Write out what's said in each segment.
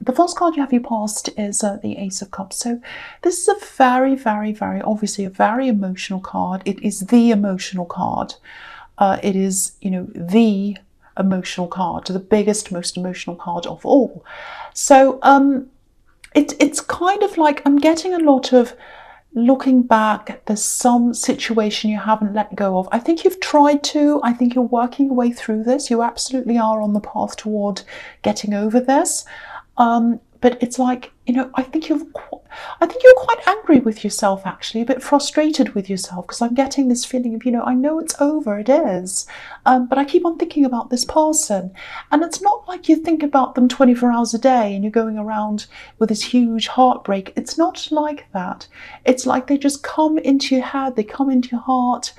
the first card you have your past is the Ace of Cups. So this is a very, very, very, obviously a very emotional card. It is the emotional card. It is, the emotional card, the biggest, most emotional card of all. So it's kind of like I'm getting a lot of looking back. There's some situation you haven't let go of. I think you've tried to. I think you're working your way through this. You absolutely are on the path toward getting over this. But it's like, I think you're quite angry with yourself, actually, a bit frustrated with yourself, because I'm getting this feeling of, I know it's over, it is, but I keep on thinking about this person. And it's not like you think about them 24 hours a day and you're going around with this huge heartbreak. It's not like that. It's like they just come into your head, they come into your heart.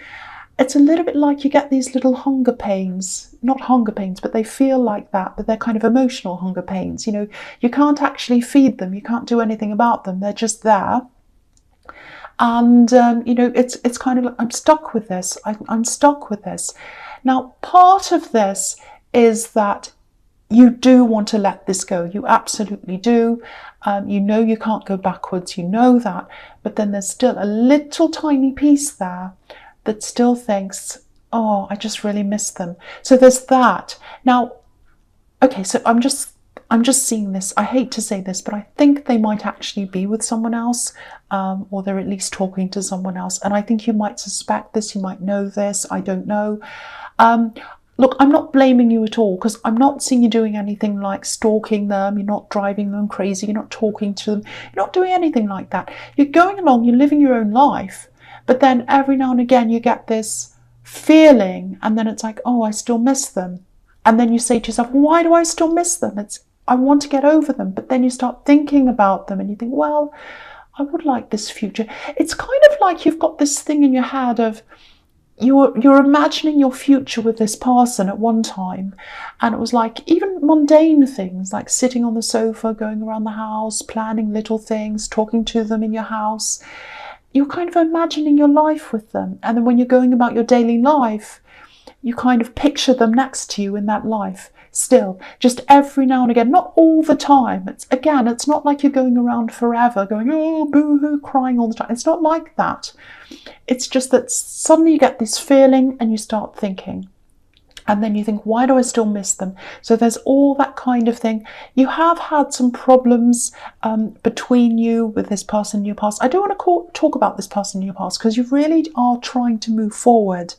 It's a little bit like you get these little hunger pains, not hunger pains, but they feel like that, but they're kind of emotional hunger pains. You can't actually feed them. You can't do anything about them. They're just there. And, it's kind of like, I'm stuck with this. I'm stuck with this. Now, part of this is that you do want to let this go. You absolutely do. You can't go backwards. You know that. But then there's still a little tiny piece there that still thinks, oh, I just really miss them. So there's that. Now, okay, so I'm just seeing this. I hate to say this, but I think they might actually be with someone else, or they're at least talking to someone else. And I think you might suspect this, you might know this, I don't know. Look, I'm not blaming you at all, because I'm not seeing you doing anything like stalking them. You're not driving them crazy. You're not talking to them. You're not doing anything like that. You're going along, you're living your own life. But then every now and again you get this feeling, and then it's like, oh, I still miss them. And then you say to yourself, why do I still miss them? I want to get over them. But then you start thinking about them and you think, well, I would like this future. It's kind of like you've got this thing in your head of you're imagining your future with this person at one time. And it was like even mundane things like sitting on the sofa, going around the house, planning little things, talking to them in your house. You're kind of imagining your life with them. And then when you're going about your daily life, you kind of picture them next to you in that life still, just every now and again, not all the time. It's not like you're going around forever going, oh, boo-hoo, crying all the time. It's not like that. It's just that suddenly you get this feeling and you start thinking. And then you think, why do I still miss them? So there's all that kind of thing. You have had some problems between you with this person in your past. I don't want to talk about this person in your past, because you really are trying to move forward.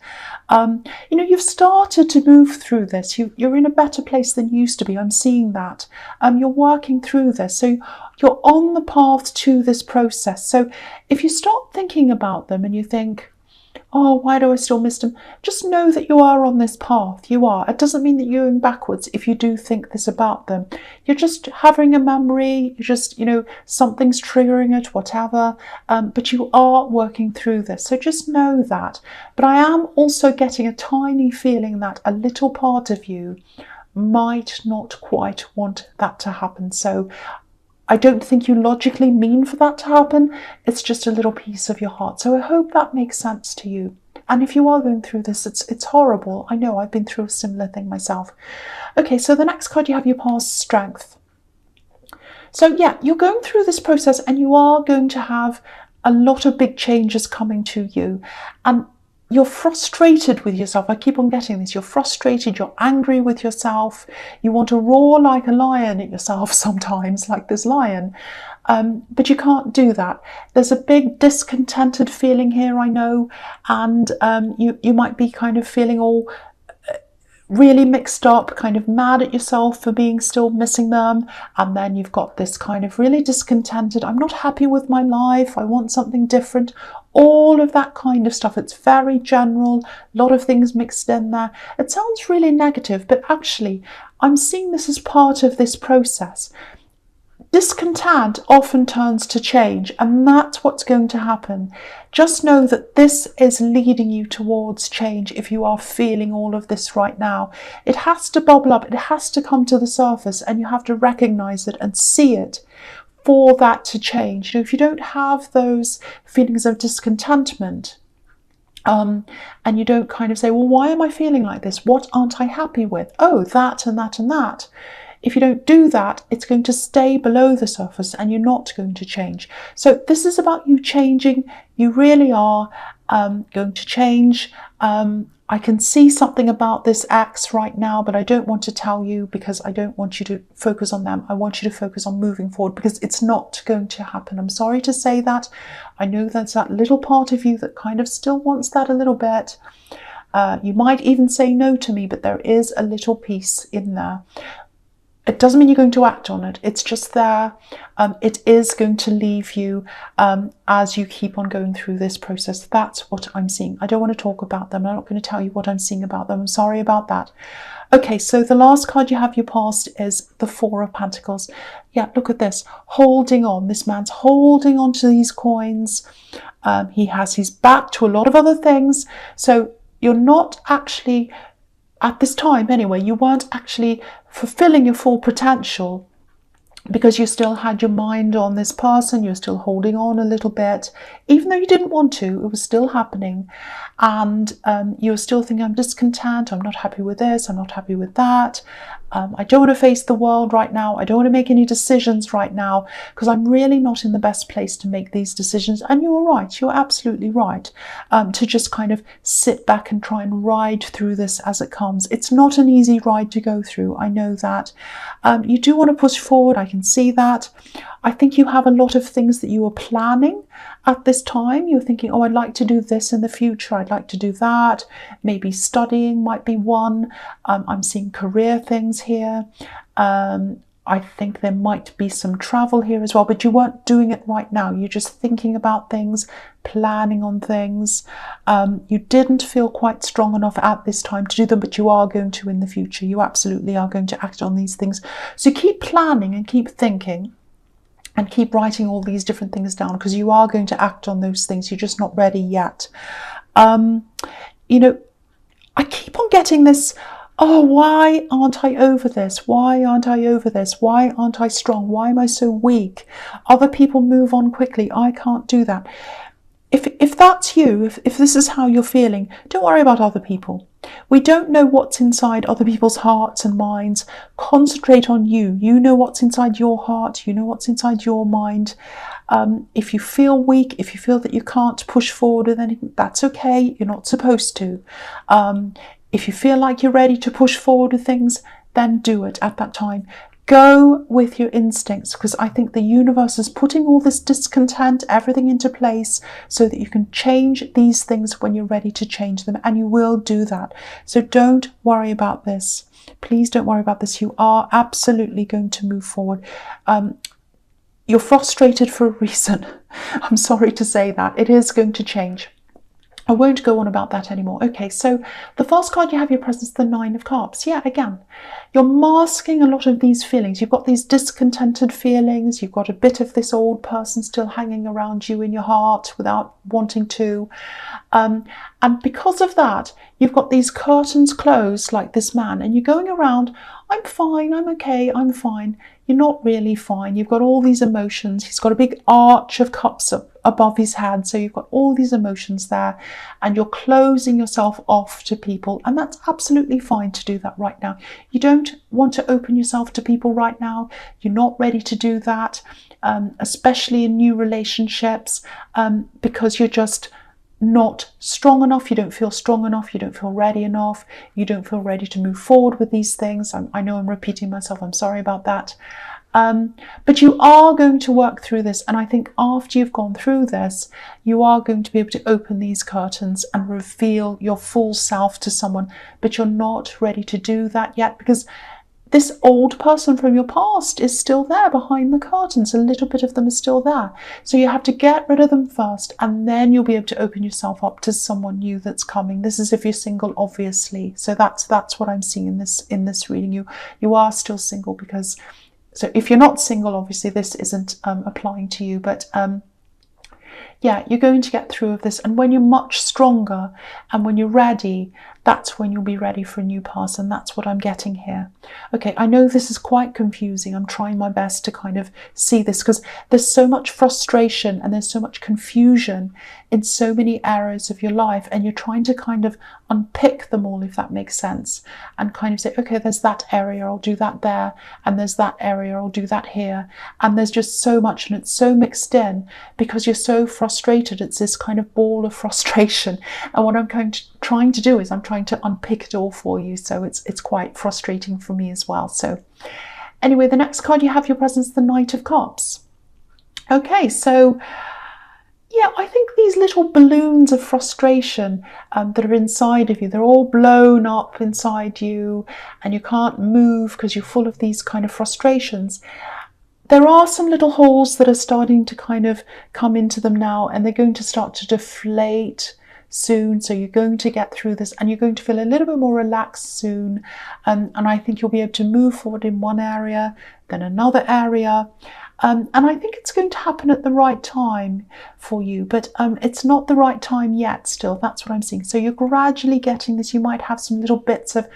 You've started to move through this. You're in a better place than you used to be. I'm seeing that. You're working through this. So you're on the path to this process. So if you start thinking about them and you think, oh, why do I still miss them? Just know that you are on this path. You are. It doesn't mean that you're going backwards if you do think this about them. You're just having a memory. You're just, something's triggering it, whatever. But you are working through this. So just know that. But I am also getting a tiny feeling that a little part of you might not quite want that to happen. So I don't think you logically mean for that to happen. It's just a little piece of your heart. So I hope that makes sense to you. And if you are going through this, it's horrible. I know, I've been through a similar thing myself. Okay, so the next card you have your past strength. So yeah, you're going through this process and you are going to have a lot of big changes coming to you. And you're frustrated with yourself. I keep on getting this. You're frustrated. You're angry with yourself. You want to roar like a lion at yourself sometimes, like this lion. But you can't do that. There's a big discontented feeling here, I know. And you might be kind of feeling all really mixed up, kind of mad at yourself for being still missing them. And then you've got this kind of really discontented, I'm not happy with my life, I want something different. All of that kind of stuff. It's very general, a lot of things mixed in there. It sounds really negative, but actually I'm seeing this as part of this process. Discontent often turns to change, and that's what's going to happen. Just know that this is leading you towards change if you are feeling all of this right now. It has to bubble up, it has to come to the surface, and you have to recognize it and see it for that to change. If you don't have those feelings of discontentment, and you don't kind of say, well, why am I feeling like this? What aren't I happy with? Oh, that and that and that. if you don't do that, it's going to stay below the surface and you're not going to change. So this is about you changing. You really are going to change. I can see something about this ex right now, but I don't want to tell you because I don't want you to focus on them. I want you to focus on moving forward because it's not going to happen. I'm sorry to say that. I know there's that little part of you that kind of still wants that a little bit. You might even say no to me, but there is a little piece in there. It doesn't mean you're going to act on it. It's just there. It is going to leave you as you keep on going through this process. That's what I'm seeing. I don't want to talk about them. I'm not going to tell you what I'm seeing about them. I'm sorry about that. Okay, so the last card you have your past is the Four of Pentacles. Yeah, look at this. Holding on. This man's holding on to these coins. He has his back to a lot of other things. So you're not actually, at this time anyway, you weren't actually fulfilling your full potential because you still had your mind on this person. You're still holding on a little bit, even though you didn't want to. It was still happening, and you were still thinking, I'm discontent, I'm not happy with this, I'm not happy with that. I don't want to face the world right now. I don't want to make any decisions right now because I'm really not in the best place to make these decisions. And you're right, you're absolutely right, to just kind of sit back and try and ride through this as it comes. It's not an easy ride to go through. I know that. You do want to push forward. I can see that. I think you have a lot of things that you are planning at this time. You're thinking, oh, I'd like to do this in the future. I'd like to do that. Maybe studying might be one. I'm seeing career things here. I think there might be some travel here as well, but you weren't doing it right now. You're just thinking about things, planning on things. You didn't feel quite strong enough at this time to do them, but you are going to in the future. You absolutely are going to act on these things. So keep planning and keep thinking. And keep writing all these different things down because you are going to act on those things. You're just not ready yet. You know, I keep on getting this, oh, why aren't I over this? Why aren't I over this? Why aren't I strong? Why am I so weak? Other people move on quickly. I can't do that. If that's you, if this is how you're feeling, don't worry about other people. We don't know what's inside other people's hearts and minds. Concentrate on you. You know what's inside your heart. You know what's inside your mind. If you feel weak, if you feel that you can't push forward with anything, that's okay. You're not supposed to. If you feel like you're ready to push forward with things, then do it at that time. Go with your instincts because I think the universe is putting all this discontent, everything into place so that you can change these things when you're ready to change them, and you will do that. So don't worry about this. Please don't worry about this. You are absolutely going to move forward. You're frustrated for a reason. I'm sorry to say that. It is going to change. I won't go on about that anymore. Okay, so the first card you have your presence, the Nine of Cups. Yeah, again, you're masking a lot of these feelings. You've got these discontented feelings. You've got a bit of this old person still hanging around you in your heart without wanting to. And because of that, you've got these curtains closed like this man, and you're going around, I'm fine, I'm okay, I'm fine. You're not really fine. You've got all these emotions. He's got a big arch of cups up above his head. So you've got all these emotions there and you're closing yourself off to people. And that's absolutely fine to do that right now. You don't want to open yourself to people right now. You're not ready to do that, especially in new relationships, because you're just not strong enough. You don't feel strong enough. You don't feel ready enough. You don't feel ready to move forward with these things. I know I'm repeating myself. I'm sorry about that. But you are going to work through this. And I think after you've gone through this, you are going to be able to open these curtains and reveal your full self to someone. But you're not ready to do that yet because this old person from your past is still there behind the curtains. A little bit of them is still there. So you have to get rid of them first, and then you'll be able to open yourself up to someone new that's coming. This is if you're single, obviously. So that's what I'm seeing in this reading. You are still single because, so if you're not single, obviously this isn't applying to you. But yeah, you're going to get through with this. And when you're much stronger and when you're ready, that's when you'll be ready for a new person. That's what I'm getting here. Okay, I know this is quite confusing. I'm trying my best to kind of see this because there's so much frustration and there's so much confusion in so many areas of your life, and you're trying to kind of unpick them all, if that makes sense, and kind of say, okay, there's that area, I'll do that there, and there's that area, I'll do that here. And there's just so much, and it's so mixed in because you're so frustrated. It's this kind of ball of frustration. And what I'm trying to do is I'm trying to unpick it all for you. So it's quite frustrating for me as well. So anyway, the next card you have your presence, the Knight of Cups. Okay, so yeah, I think these little balloons of frustration that are inside of you, they're all blown up inside you and you can't move because you're full of these kind of frustrations. There are some little holes that are starting to kind of come into them now, and they're going to start to deflate soon. So you're going to get through this and you're going to feel a little bit more relaxed soon. And I think you'll be able to move forward in one area, then another area. And I think it's going to happen at the right time for you, but it's not the right time yet still. That's what I'm seeing. So you're gradually getting this. You might have some little bits of,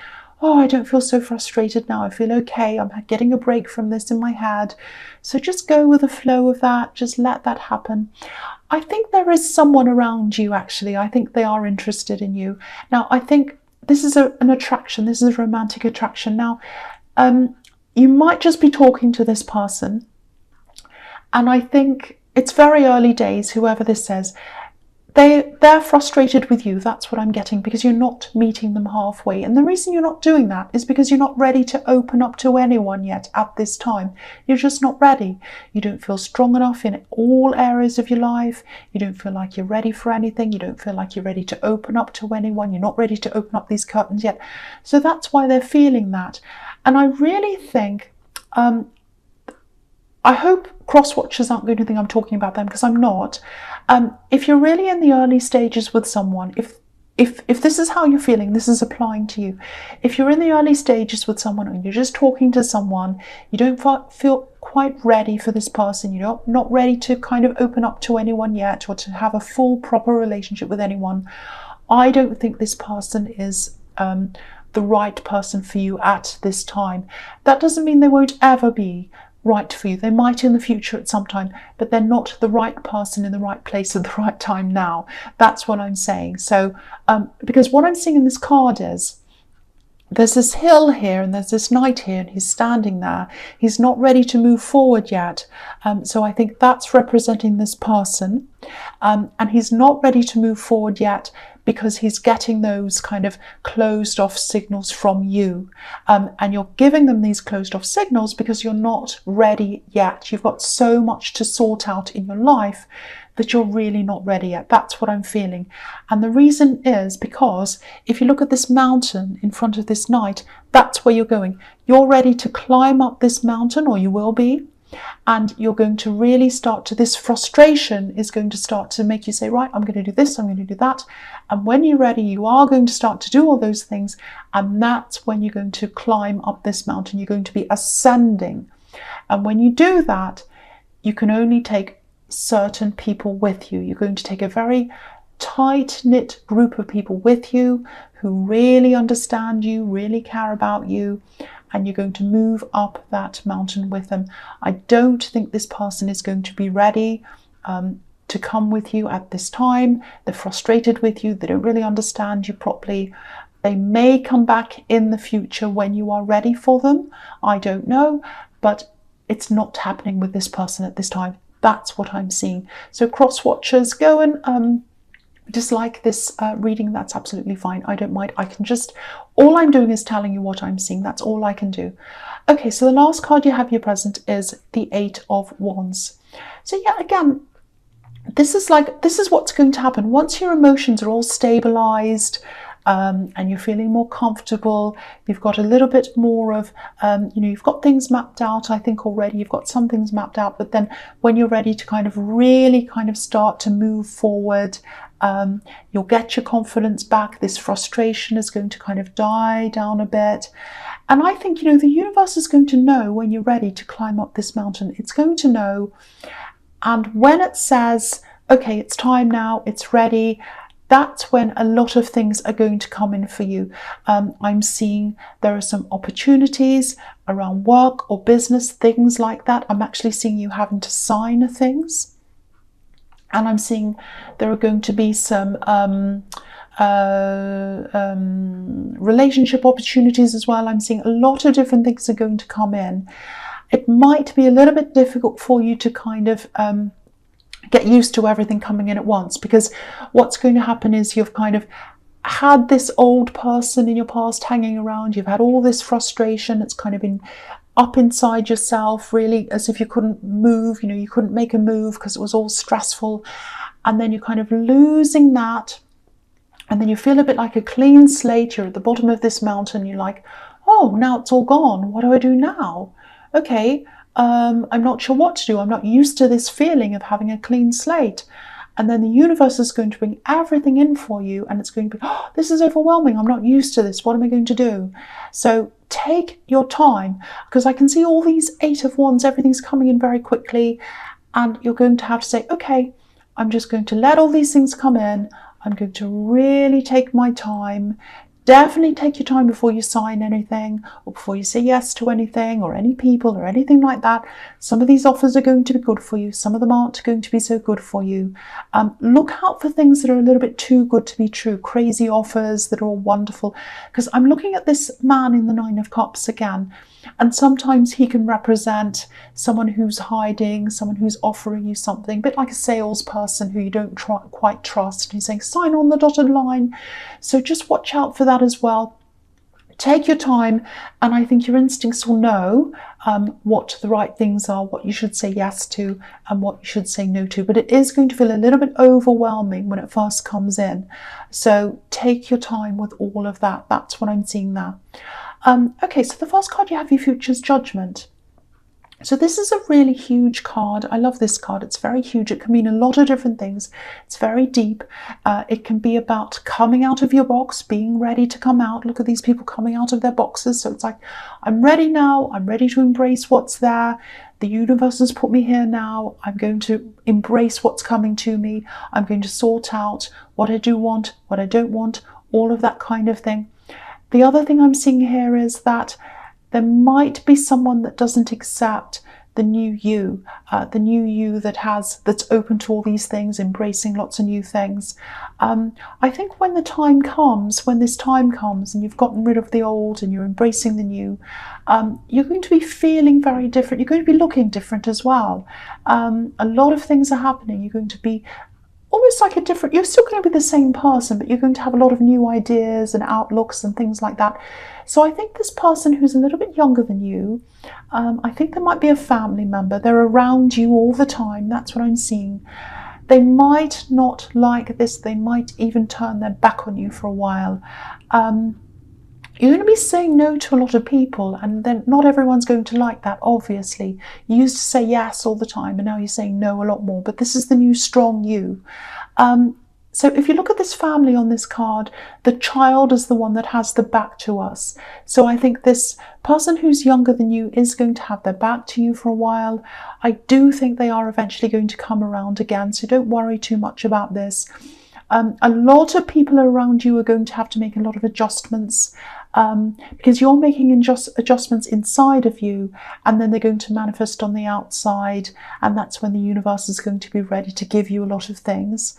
oh, I don't feel so frustrated now. I feel okay. I'm getting a break from this in my head. So just go with the flow of that. Just let that happen. I think there is someone around you, actually. I think they are interested in you. Now, I think this is an attraction. This is a romantic attraction. Now, you might just be talking to this person. And I think it's very early days, whoever this says. They're frustrated with you. That's what I'm getting, because you're not meeting them halfway. And the reason you're not doing that is because you're not ready to open up to anyone yet at this time. You're just not ready. You don't feel strong enough in all areas of your life. You don't feel like you're ready for anything. You don't feel like you're ready to open up to anyone. You're not ready to open up these curtains yet. So that's why they're feeling that. And I really think, I hope cross-watchers aren't going to think I'm talking about them, because I'm not. If you're really in the early stages with someone, if this is how you're feeling, this is applying to you. If you're in the early stages with someone and you're just talking to someone, you don't feel quite ready for this person, you're not ready to kind of open up to anyone yet, or to have a full proper relationship with anyone, I don't think this person is the right person for you at this time. That doesn't mean they won't ever be right for you. They might in the future at some time, but they're not the right person in the right place at the right time now. That's what I'm saying. So because what I'm seeing in this card is there's this hill here and there's this knight here, and he's standing there. He's not ready to move forward yet. So I think that's representing this person, and he's not ready to move forward yet because he's getting those kind of closed off signals from you. And you're giving them these closed off signals because you're not ready yet. You've got so much to sort out in your life that you're really not ready yet. That's what I'm feeling. And the reason is because if you look at this mountain in front of this knight, that's where you're going. You're ready to climb up this mountain, or you will be. And you're going to really start to, this frustration is going to start to make you say, right, I'm going to do this, I'm going to do that. And when you're ready, you are going to start to do all those things. And that's when you're going to climb up this mountain. You're going to be ascending. And when you do that, you can only take certain people with you. You're going to take a very tight-knit group of people with you who really understand you, really care about you, and you're going to move up that mountain with them. I don't think this person is going to be ready to come with you at this time. They're frustrated with you. They don't really understand you properly. They may come back in the future when you are ready for them. I don't know, but it's not happening with this person at this time. That's what I'm seeing. So cross-watchers, go and dislike this reading. That's absolutely fine. I don't mind. I can just, all I'm doing is telling you what I'm seeing. That's all I can do. Okay, so the last card you have here present is the 8 of Wands. So yeah, again, this is what's going to happen once your emotions are all stabilized, and you're feeling more comfortable. You've got a little bit more of, you've got things mapped out, I think already. You've got some things mapped out, but then when you're ready to kind of really kind of start to move forward, you'll get your confidence back. This frustration is going to kind of die down a bit. And I think, the universe is going to know when you're ready to climb up this mountain. It's going to know. And when it says okay, it's time now, it's ready. That's when a lot of things are going to come in for you. I'm seeing there are some opportunities around work or business, things like that. I'm actually seeing you having to sign things. And I'm seeing there are going to be some relationship opportunities as well. I'm seeing a lot of different things are going to come in. It might be a little bit difficult for you to kind of get used to everything coming in at once, because what's going to happen is you've kind of had this old person in your past hanging around. You've had all this frustration. It's kind of been up inside yourself, really, as if you couldn't move, you know, you couldn't make a move because it was all stressful. And then you're kind of losing that. And then you feel a bit like a clean slate. You're at the bottom of this mountain. You're like, oh, now it's all gone. What do I do now? Okay, I'm not sure what to do. I'm not used to this feeling of having a clean slate. And then the universe is going to bring everything in for you, and it's going to be, oh, this is overwhelming. I'm not used to this. What am I going to do? So take your time, because I can see all these 8 of Wands, everything's coming in very quickly, and you're going to have to say, okay, I'm just going to let all these things come in. I'm going to really take my time. Definitely take your time before you sign anything, or before you say yes to anything, or any people, or anything like that. Some of these offers are going to be good for you. Some of them aren't going to be so good for you. Look out for things that are a little bit too good to be true. Crazy offers that are all wonderful. Because I'm looking at this man in the 9 of Cups again. And sometimes he can represent someone who's hiding, someone who's offering you something, a bit like a salesperson who you don't quite trust. And he's saying, sign on the dotted line. So just watch out for that as well. Take your time, and I think your instincts will know what the right things are, what you should say yes to and what you should say no to. But it is going to feel a little bit overwhelming when it first comes in. So take your time with all of that. That's what I'm seeing there. Okay, so the first card you have, your Future's Judgment. So this is a really huge card. I love this card. It's very huge. It can mean a lot of different things. It's very deep. It can be about coming out of your box, being ready to come out. Look at these people coming out of their boxes. So it's like, I'm ready now. I'm ready to embrace what's there. The universe has put me here now. I'm going to embrace what's coming to me. I'm going to sort out what I do want, what I don't want, all of that kind of thing. The other thing I'm seeing here is that there might be someone that doesn't accept the new you that's open to all these things, embracing lots of new things. I think when this time comes and you've gotten rid of the old and you're embracing the new, you're going to be feeling very different. You're going to be looking different as well. A lot of things are happening. You're going to be almost like you're still going to be the same person, but you're going to have a lot of new ideas and outlooks and things like that. So I think this person who's a little bit younger than you, I think there might be a family member. They're around you all the time. That's what I'm seeing. They might not like this. They might even turn their back on you for a while. You're going to be saying no to a lot of people, and then not everyone's going to like that, obviously. You used to say yes all the time, and now you're saying no a lot more, but this is the new strong you. So if you look at this family on this card, the child is the one that has the back to us. So I think this person who's younger than you is going to have their back to you for a while. I do think they are eventually going to come around again, so don't worry too much about this. A lot of people around you are going to have to make a lot of adjustments, because you're making adjustments inside of you, and then they're going to manifest on the outside, and that's when the universe is going to be ready to give you a lot of things.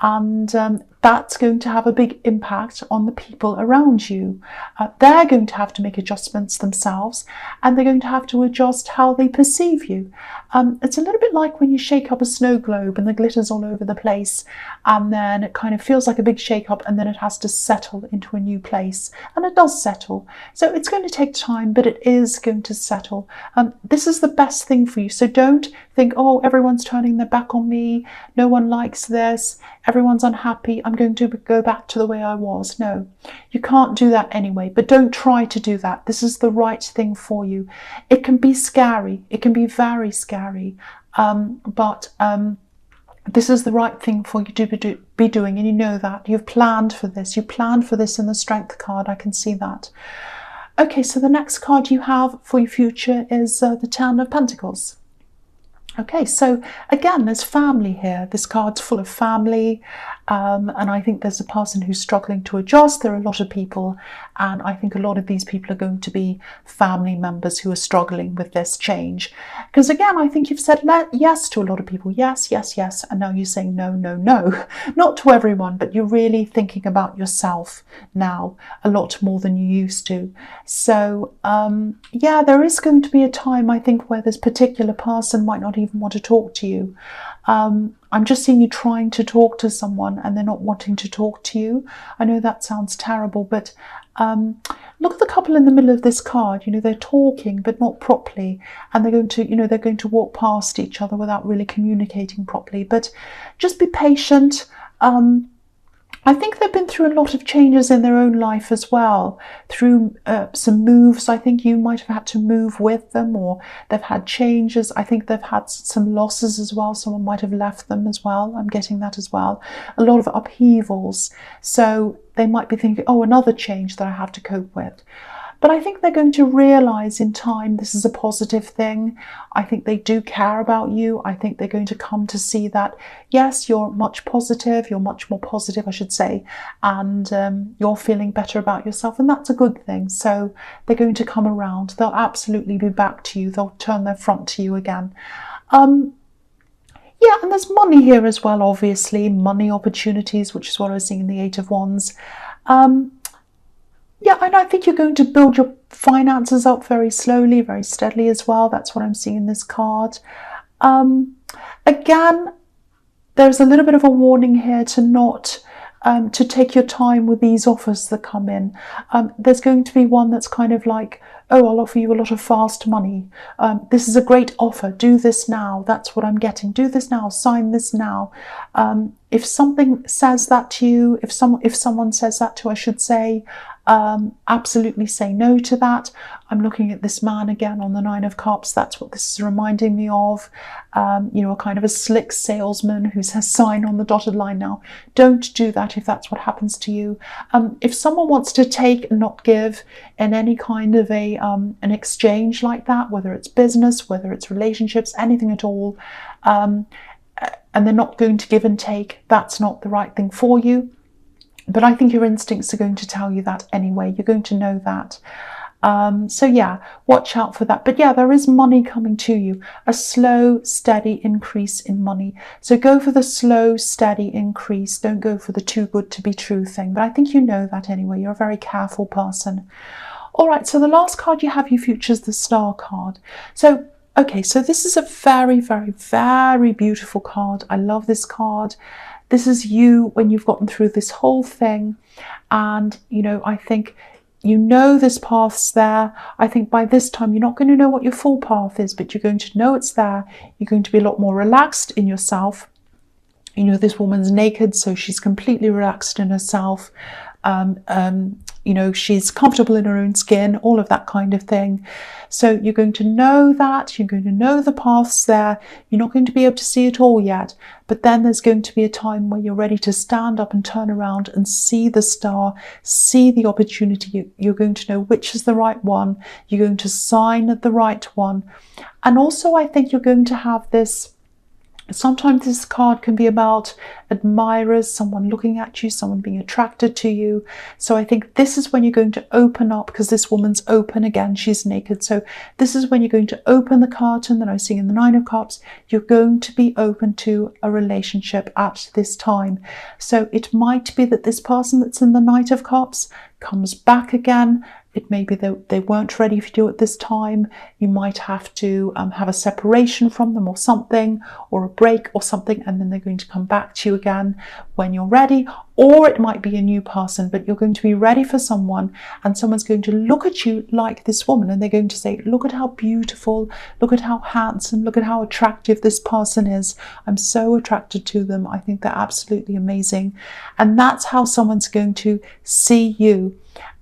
And that's going to have a big impact on the people around you. They're going to have to make adjustments themselves, and they're going to have to adjust how they perceive you. It's a little bit like when you shake up a snow globe and the glitter's all over the place, and then it kind of feels like a big shake up, and then it has to settle into a new place, and it does settle. So it's going to take time, but it is going to settle. This is the best thing for you. So don't think, oh, everyone's turning their back on me, no one likes this, everyone's unhappy, I'm going to go back to the way I was. No, you can't do that anyway, but don't try to do that. This is the right thing for you. It can be scary, it can be very scary, but this is the right thing for you to be doing, and you know that. You've planned for this. You planned for this in the Strength card. I can see that. Okay, so the next card you have for your future is the Ten of Pentacles. Okay, so again, there's family here. This card's full of family, and I think there's a person who's struggling to adjust. There are a lot of people, and I think a lot of these people are going to be family members who are struggling with this change. Because again, I think you've said yes to a lot of people. Yes, yes, yes, and now you're saying no, no, no. Not to everyone, but you're really thinking about yourself now a lot more than you used to. So, yeah, there is going to be a time, I think, where this particular person might not even want to talk to you. I'm just seeing you trying to talk to someone and they're not wanting to talk to you. I know that sounds terrible, but look at the couple in the middle of this card. They're talking but not properly, and they're going to walk past each other without really communicating properly. But just be patient. I think they've been through a lot of changes in their own life as well, through some moves. I think you might have had to move with them, or they've had changes. I think they've had some losses as well. Someone might have left them as well. I'm getting that as well. A lot of upheavals. So they might be thinking, oh, another change that I have to cope with. But I think they're going to realise in time this is a positive thing. I think they do care about you. I think they're going to come to see that, yes, you're much more positive, I should say, and you're feeling better about yourself, and that's a good thing. So they're going to come around. They'll absolutely be back to you. They'll turn their front to you again. Yeah, and there's money here as well, obviously. Money opportunities, which is what I was seeing in the Eight of Wands. Yeah, and I think you're going to build your finances up very slowly, very steadily as well. That's what I'm seeing in this card. Again, there's a little bit of a warning here to not to take your time with these offers that come in. There's going to be one that's kind of like, oh, I'll offer you a lot of fast money. This is a great offer. Do this now. That's what I'm getting. Do this now. Sign this now. If something says that to you, if someone says that to, I should say, absolutely say no to that. I'm looking at this man again on the Nine of Cups. That's what this is reminding me of. A kind of a slick salesman who says sign on the dotted line now. Don't do that if that's what happens to you. If someone wants to take and not give in any kind of an exchange like that, whether it's business, whether it's relationships, anything at all, and they're not going to give and take, that's not the right thing for you. But I think your instincts are going to tell you that anyway. You're going to know that. So yeah, watch out for that. But yeah, there is money coming to you, a slow, steady increase in money. So go for the slow, steady increase. Don't go for the too good to be true thing. But I think you know that anyway. You're a very careful person. All right, so the last card you have, you features the Star card. So, okay, so this is a very, very, very beautiful card. I love this card. This is you when you've gotten through this whole thing. And, I think this path's there. I think by this time you're not going to know what your full path is, but you're going to know it's there. You're going to be a lot more relaxed in yourself. This woman's naked, so she's completely relaxed in herself. She's comfortable in her own skin, all of that kind of thing. So you're going to know that, you're going to know the paths there. You're not going to be able to see it all yet, but then there's going to be a time where you're ready to stand up and turn around and see the star, see the opportunity. You're going to know which is the right one. You're going to sign the right one. And also I think you're going to have this. Sometimes this card can be about admirers, someone looking at you, someone being attracted to you. So I think this is when you're going to open up, because this woman's open again, she's naked. So this is when you're going to open the curtain that I see in the Nine of Cups. You're going to be open to a relationship at this time. So it might be that this person that's in the Knight of Cups comes back again. It may be that they weren't ready for you at this time. You might have to have a separation from them or something, or a break or something, and then they're going to come back to you again when you're ready. Or it might be a new person, but you're going to be ready for someone, and someone's going to look at you like this woman, and they're going to say, look at how beautiful, look at how handsome, look at how attractive this person is. I'm so attracted to them. I think they're absolutely amazing. And that's how someone's going to see you.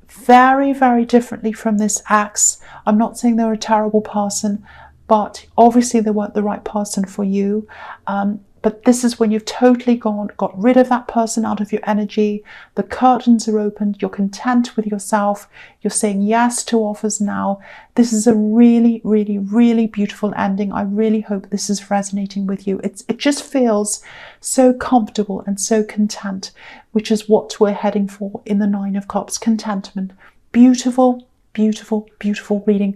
Very, very differently from this Axe. I'm not saying they're a terrible person, but obviously they weren't the right person for you. But this is when you've totally got rid of that person out of your energy. The curtains are opened. You're content with yourself. You're saying yes to offers now. This is a really, really, really beautiful ending. I really hope this is resonating with you. It just feels so comfortable and so content, which is what we're heading for in the Nine of Cups. Contentment. Beautiful, beautiful, beautiful reading.